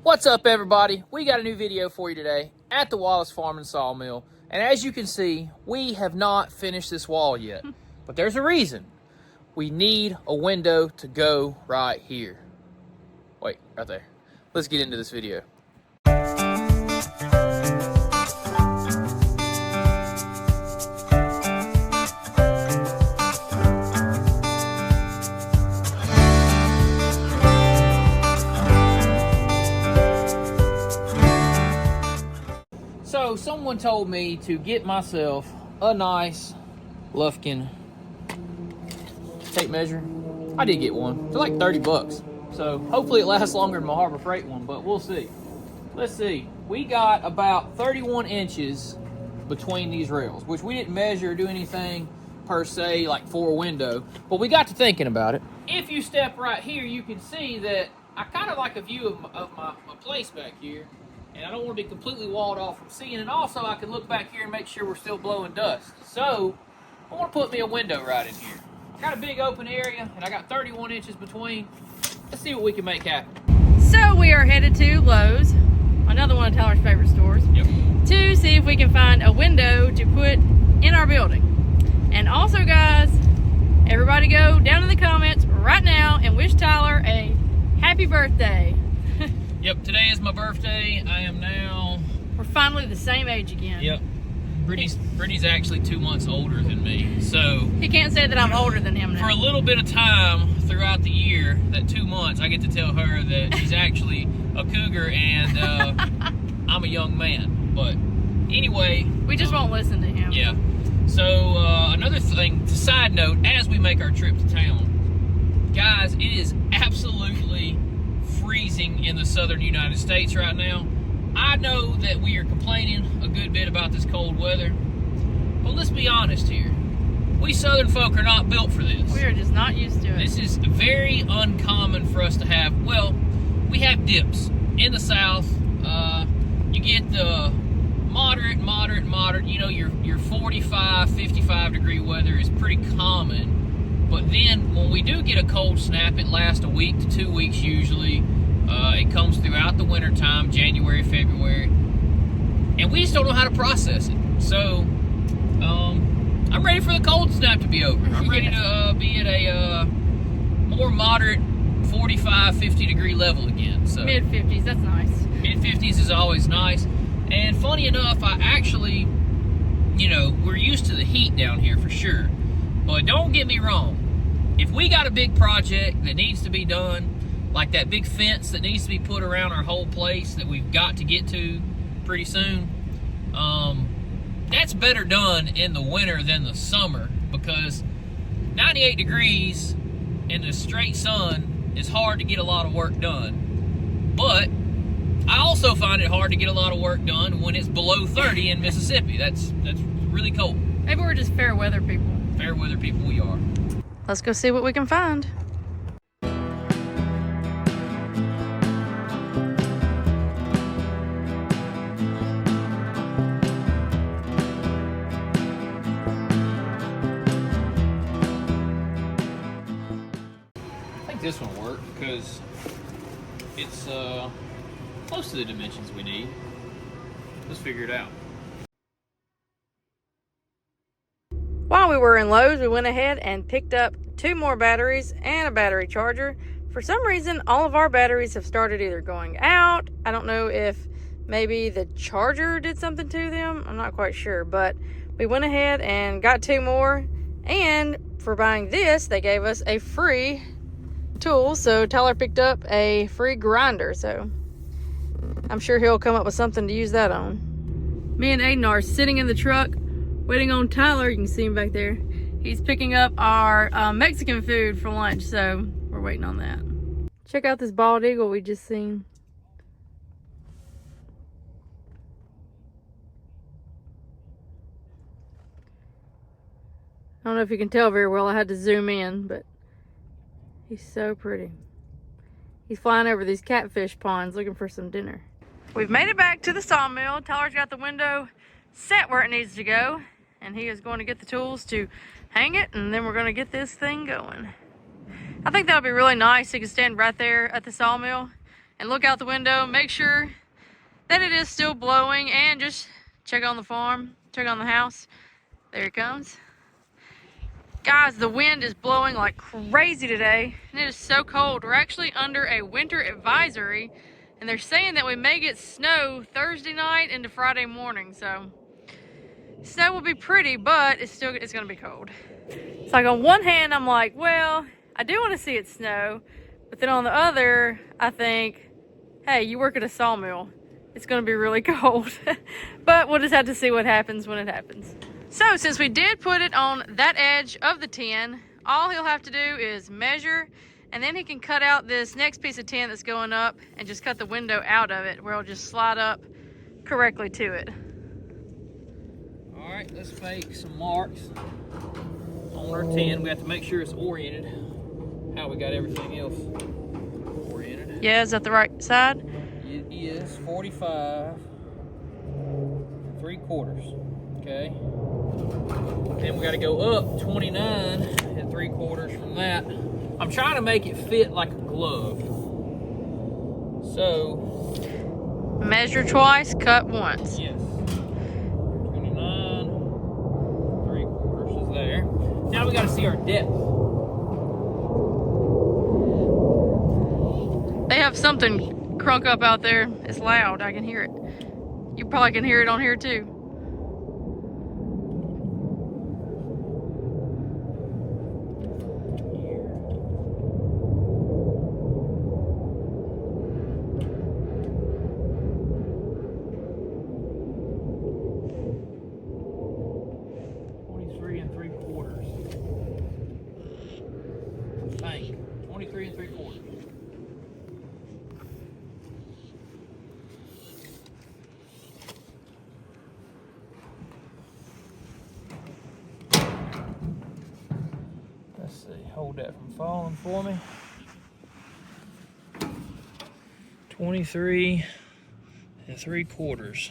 What's up, everybody? We got a new video for you today at the Wallace Farm and Sawmill. And as you can see, we have not finished this wall yet. But there's a reason. We need a window to go right here. Wait, right there. Let's get into this video. So someone told me to get myself a nice Lufkin tape measure. I did get one. They're like 30 bucks. So hopefully it lasts longer than my Harbor Freight one, but we'll see. Let's see. We got about 31 inches between these rails, which we didn't measure or do anything per se like for a window, but we got to thinking about it. If you step right here, you can see that I kind of like a view of my place back here. And I don't want to be completely walled off from seeing. And also, I can look back here and make sure we're still blowing dust. So, I want to put me a window right in here. I got a big open area, and I got 31 inches between. Let's see what we can make happen. So, we are headed to Lowe's, another one of Tyler's favorite stores, to see if we can find a window to put in our building. And also, guys, everybody go down in the comments right now and wish Tyler a happy birthday. Yep, today is my birthday. I am now... We're finally the same age again. Yep. Brittany's actually 2 months older than me, so... He can't say that I'm older than him now. For a little bit of time throughout the year, that 2 months, I get to tell her that she's actually a cougar and I'm a young man. But anyway... We just won't listen to him. Yeah. So, another thing, side note, as we make our trip to town, guys, it is absolutely freezing in the southern United States right now. I know that we are complaining a good bit about this cold weather, but let's be honest here. We southern folk are not built for this. We are just not used to it. This is very uncommon for us to have. Well, we have dips in the south. You get the moderate, you know, your 45, 55 degree weather is pretty common. But then when we do get a cold snap, it lasts a week to 2 weeks usually. It comes throughout the winter time, January, February, and we just don't know how to process it. So I'm ready for the cold snap to be over. I'm ready to be at a more moderate 45, 50 degree level again. So mid-50s, that's nice. Mid-50s is always nice. And funny enough, I actually, you know, we're used to the heat down here for sure. But don't get me wrong, if we got a big project that needs to be done, like that big fence that needs to be put around our whole place that we've got to get to pretty soon, that's better done in the winter than the summer, because 98 degrees in the straight sun is hard to get a lot of work done. But I also find it hard to get a lot of work done when it's below 30 in Mississippi. That's really cold. Maybe we're just fair weather people. Fair weather people we are. Let's go see what we can find. I think this one will work because it's close to the dimensions we need. Let's figure it out. While we were in Lowe's, we went ahead and picked up 2 more batteries and a battery charger. For some reason, all of our batteries have started either going out. I don't know if maybe the charger did something to them. I'm not quite sure, but we went ahead and got 2 more. And for buying this, they gave us a free tool. So Tyler picked up a free grinder. So I'm sure he'll come up with something to use that on. Me and Aiden are sitting in the truck waiting on Tyler. You can see him back there. He's picking up our Mexican food for lunch, so we're waiting on that. Check out this bald eagle we just seen. I don't know if you can tell very well. I had to zoom in, but he's so pretty. He's flying over these catfish ponds looking for some dinner. We've made it back to the sawmill. Tyler's got the window set where it needs to go, and he is going to get the tools to hang it, and then we're going to get this thing going. I think that'll be really nice. You can stand right there at the sawmill and look out the window, make sure that it is still blowing, and just check on the farm, check on the house. There it comes. Guys, the wind is blowing like crazy today, and it is so cold. We're actually under a winter advisory, and they're saying that we may get snow Thursday night into Friday morning, so snow will be pretty, but it's gonna be cold. It's like on one hand, I'm like, well, I do want to see it snow, but then on the other, I think, hey, you work at a sawmill. It's gonna be really cold. But we'll just have to see what happens when it happens. So since we did put it on that edge of the tin, all he'll have to do is measure, and then he can cut out this next piece of tin that's going up and just cut the window out of it, where it'll just slide up correctly to it. All right, let's make some marks on our tin. We have to make sure it's oriented, how we got everything else oriented. Yeah, is that the right side? It is 45 3/4, okay? Then we got to go up 29 3/4 from that. I'm trying to make it fit like a glove. So, measure twice, cut once. yes. 29 3/4 is there. Now we got to see our depth. They have something crunk up out there. It's loud. I can hear it. You probably can hear it on here too. Thank you. 23 3/4. Let's see, hold that from falling for me. 23 3/4.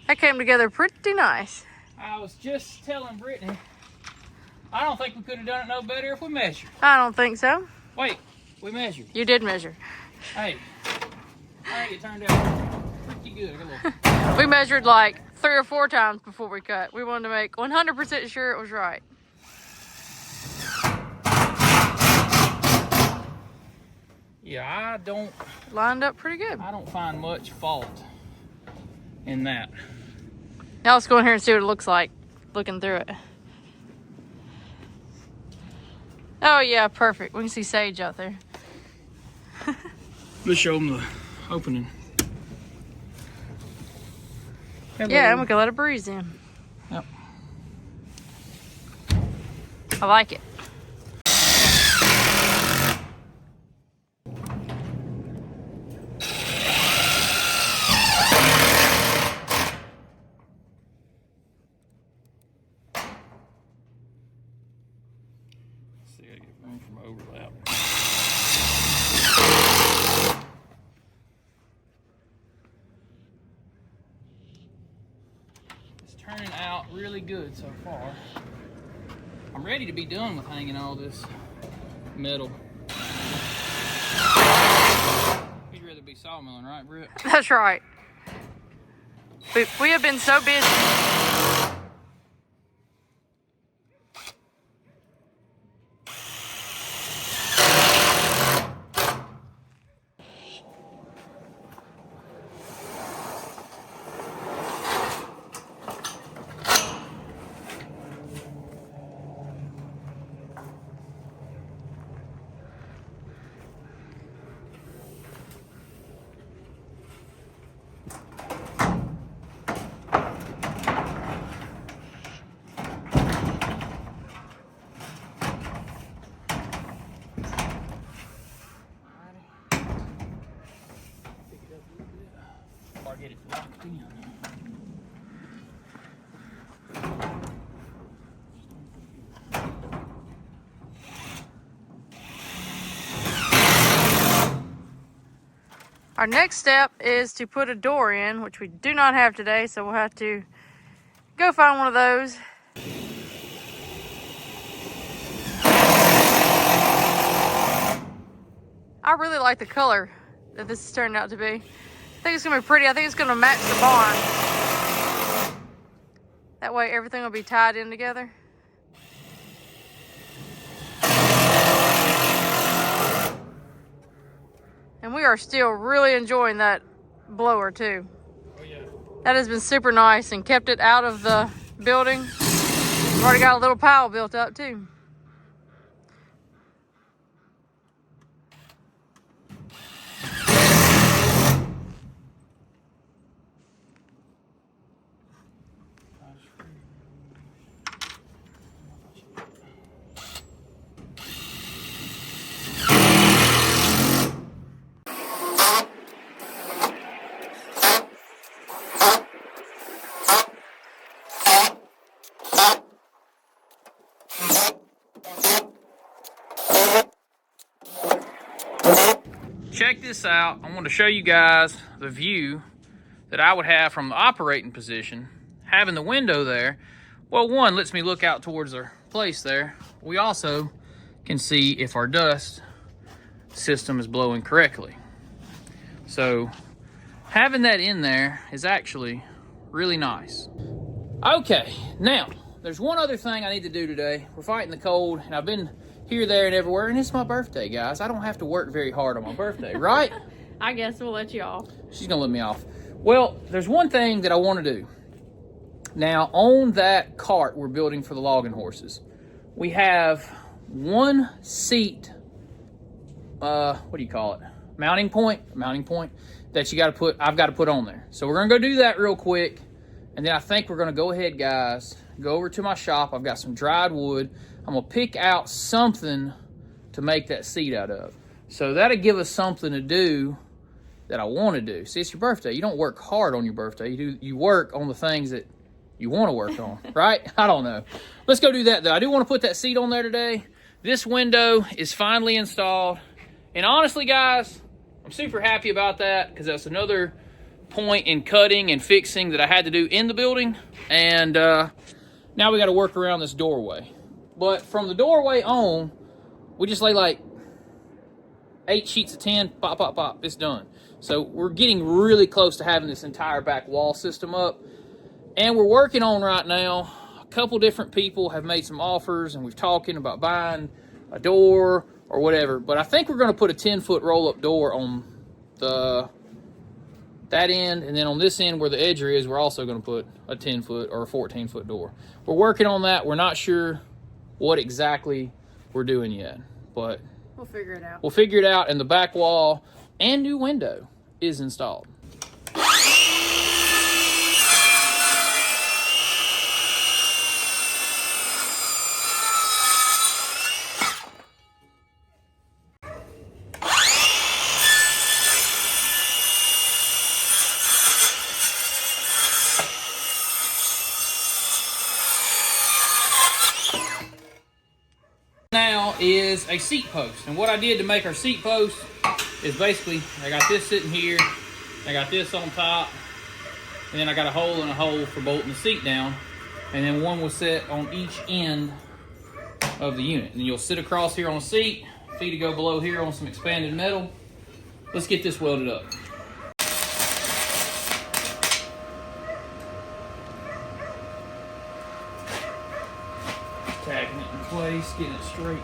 That came together pretty nice. I was just telling Brittany, I don't think we could have done it no better if we measured. I don't think so. Wait, we measured. You did measure. Hey, I think it turned out pretty good. We measured like 3 or 4 times before we cut. We wanted to make 100% sure it was right. Yeah, I don't Lined up pretty good. find much fault in that. Now let's go in here and see what it looks like looking through it. Oh yeah, perfect. We can see Sage out there. Let's show them the opening. Hello. Yeah, and we can let it breeze in. Yep. I like it. See, I get room from overlap. It's turning out really good so far. I'm ready to be done with hanging all this metal. sawmilling, right, Britt? That's right. We have been so busy. Get it locked in. Our next step is to put a door in, which we do not have today, so we'll have to go find one of those. I really like the color that this has turned out to be. I think it's gonna be pretty. I think it's gonna match the barn. That way everything will be tied in together. And we are still really enjoying that blower too. Oh yeah. That has been super nice and kept it out of the building. We've already got a little pile built up too. Check this out. I want to show you guys the view that I would have from the operating position. Having the window there, well, one, lets me look out towards our place there. We also can see if our dust system is blowing correctly. So having that in there is actually really nice. Okay, now there's one other thing I need to do today. We're fighting the cold, and I've been here, there, and everywhere, and it's my birthday, guys. I don't have to work very hard on my birthday, right? I guess we'll let you off. She's gonna let me off. Well, there's one thing that I want to do. Now, on that cart we're building for the logging horses, we have one seat, what do you call it? Mounting point that I've got to put on there. So we're gonna go do that real quick, and then I think we're gonna go ahead, guys, go over to my shop. I've got some dried wood. I'm gonna pick out something to make that seat out of. So that'll give us something to do that I want to do. See, it's your birthday. You don't work hard on your birthday. You work on the things that you want to work on, right? I don't know. Let's go do that, though. I do want to put that seat on there today. This window is finally installed. And honestly, guys, I'm super happy about that because that's another point in cutting and fixing that I had to do in the building. And now we got to work around this doorway. But from the doorway on, we just lay like 8 sheets of tin, pop, pop, pop, it's done. So we're getting really close to having this entire back wall system up. And we're working on right now, a couple different people have made some offers, and we're talking about buying a door or whatever. But I think we're gonna put a 10-foot roll-up door on that end, and then on this end where the edger is, we're also gonna put a 10-foot or a 14-foot door. We're working on that. We're not sure what exactly we're doing yet, but We'll figure it out. we'll figure it out, and the back wall and new window is installed. Now is a seat post, and what I did to make our seat post is basically I got this sitting here, I got this on top, and then I got a hole and a hole for bolting the seat down, and then one will sit on each end of the unit. And you'll sit across here on the seat, feet to go below here on some expanded metal. Let's get this welded up. place, getting it straight.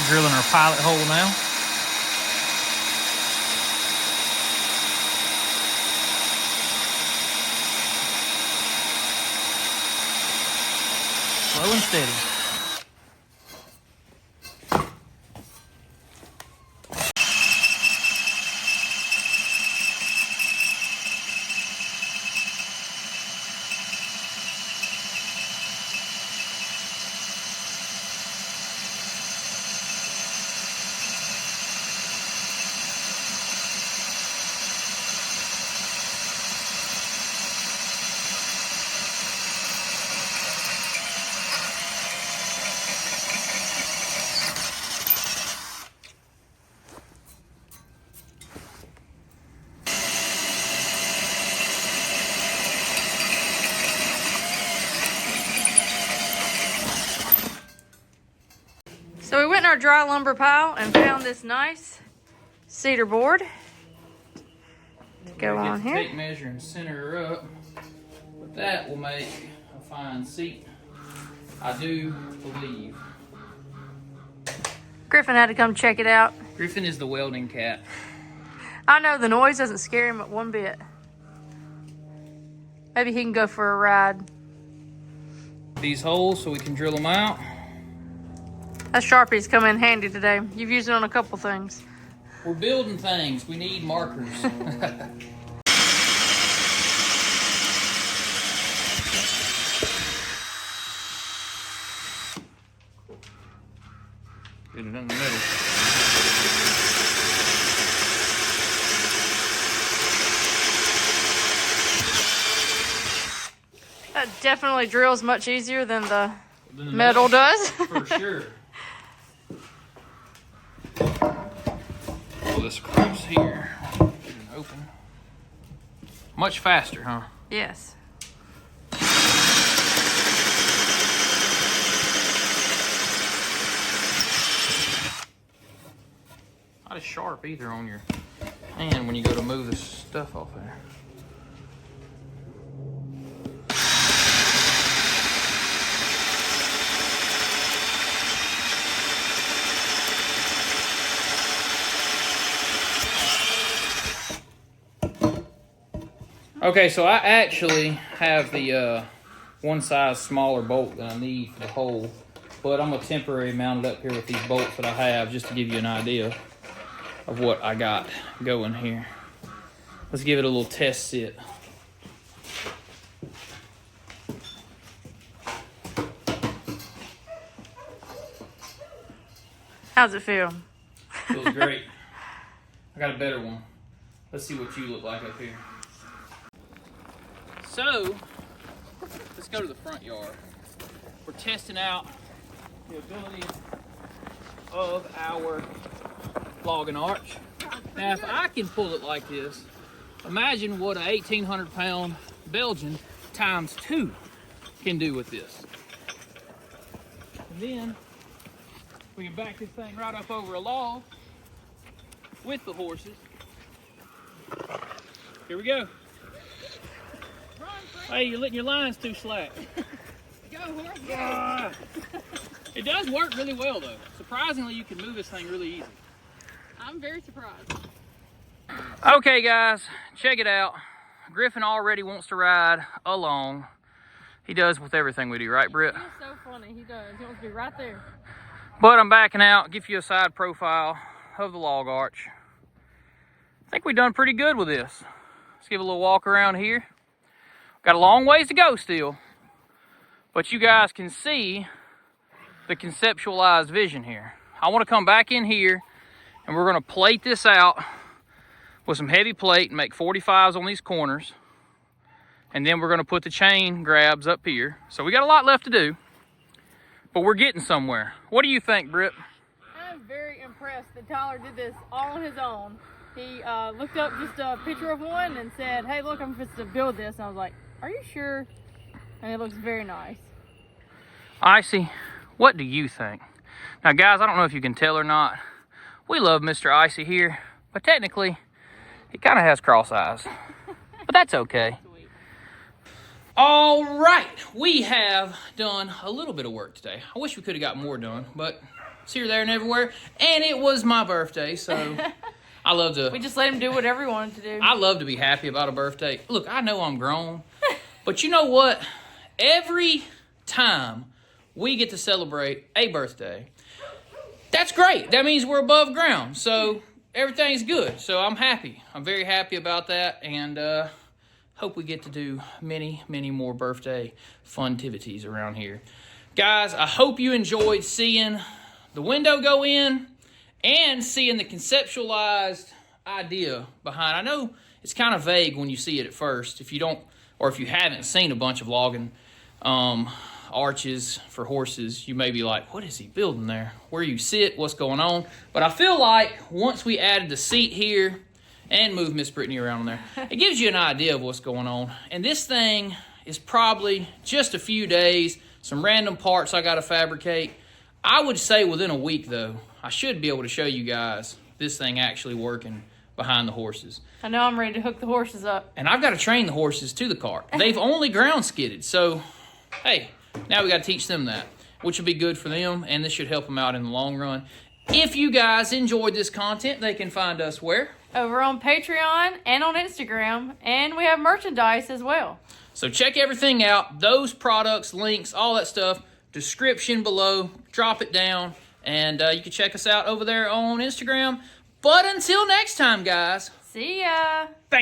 Drilling our pilot hole now. Slow and steady. So we went in our dry lumber pile and found this nice cedar board to go on here. Tape measure and center her up. But that will make a fine seat, I do believe. Griffin had to come check it out. Griffin is the welding cat. I know the noise doesn't scare him one bit. Maybe he can go for a ride. These holes so we can drill them out. That Sharpie's come in handy today. You've used it on a couple things. We're building things. We need markers. Get it in the middle. That definitely drills much easier than the metal does. For sure. Pull this across here. Get it open. Much faster, huh? Yes. Not as sharp either on your hand when you go to move this stuff off there. Okay, so I actually have the one size smaller bolt that I need for the hole, but I'm gonna temporarily mount it up here with these bolts that I have just to give you an idea of what I got going here. Let's give it a little test sit. How's it feel? Feels great. I got a better one. Let's see what you look like up here. So, let's go to the front yard. We're testing out the ability of our logging arch. Now, if I can pull it like this, imagine what a 1,800 pound Belgian times 2 can do with this. And then we can back this thing right up over a log with the horses. Here we go. Hey, you're letting your lines too slack. Go, horse, go. It does work really well, though. Surprisingly, you can move this thing really easy. I'm very surprised. Okay, guys, check it out. Griffin already wants to ride along. He does with everything we do, right, Britt? He's so funny. He does. He wants to be right there. But I'm backing out, give you a side profile of the log arch. I think we've done pretty good with this. Let's give a little walk around here. Got a long ways to go still, but you guys can see the conceptualized vision here. I want to come back in here and we're going to plate this out with some heavy plate and make 45s on these corners. And then we're going to put the chain grabs up here. So we got a lot left to do, but we're getting somewhere. What do you think, Britt? I'm very impressed that Tyler did this all on his own. He looked up just a picture of one and said, hey, look, I'm supposed to build this. And I was like, are you sure? And it looks very nice. Icy, what do you think? Now, guys, I don't know if you can tell or not. We love Mr. Icy here, but technically, he kind of has cross eyes. But that's okay. All right, we have done a little bit of work today. I wish we could have got more done, but it's here, there, and everywhere. And it was my birthday, so I love to... We just let him do whatever he wanted to do. I love to be happy about a birthday. Look, I know I'm grown, but you know what? Every time we get to celebrate a birthday, that's great. That means we're above ground, so everything's good. So I'm happy. I'm very happy about that, and hope we get to do many, many more birthday funtivities around here. Guys, I hope you enjoyed seeing the window go in and seeing the conceptualized idea behind. I know it's kind of vague when you see it at first. If you don't, or if you haven't seen a bunch of logging arches for horses, you may be like, what is he building there? Where you sit, what's going on? But I feel like once we added the seat here and move Miss Brittany around there, it gives you an idea of what's going on. And this thing is probably just a few days, some random parts I got to fabricate. I would say within a week, though, I should be able to show you guys this thing actually working behind the horses. I know I'm ready to hook the horses up. And I've got to train the horses to the cart. They've only ground skidded, so, hey, now we got to teach them that, which will be good for them, and this should help them out in the long run. If you guys enjoyed this content, they can find us where? Over on Patreon and on Instagram, and we have merchandise as well. So check everything out. Those products, links, all that stuff, description below. Drop it down, and you can check us out over there on Instagram. But until next time, guys. See ya. Thanks.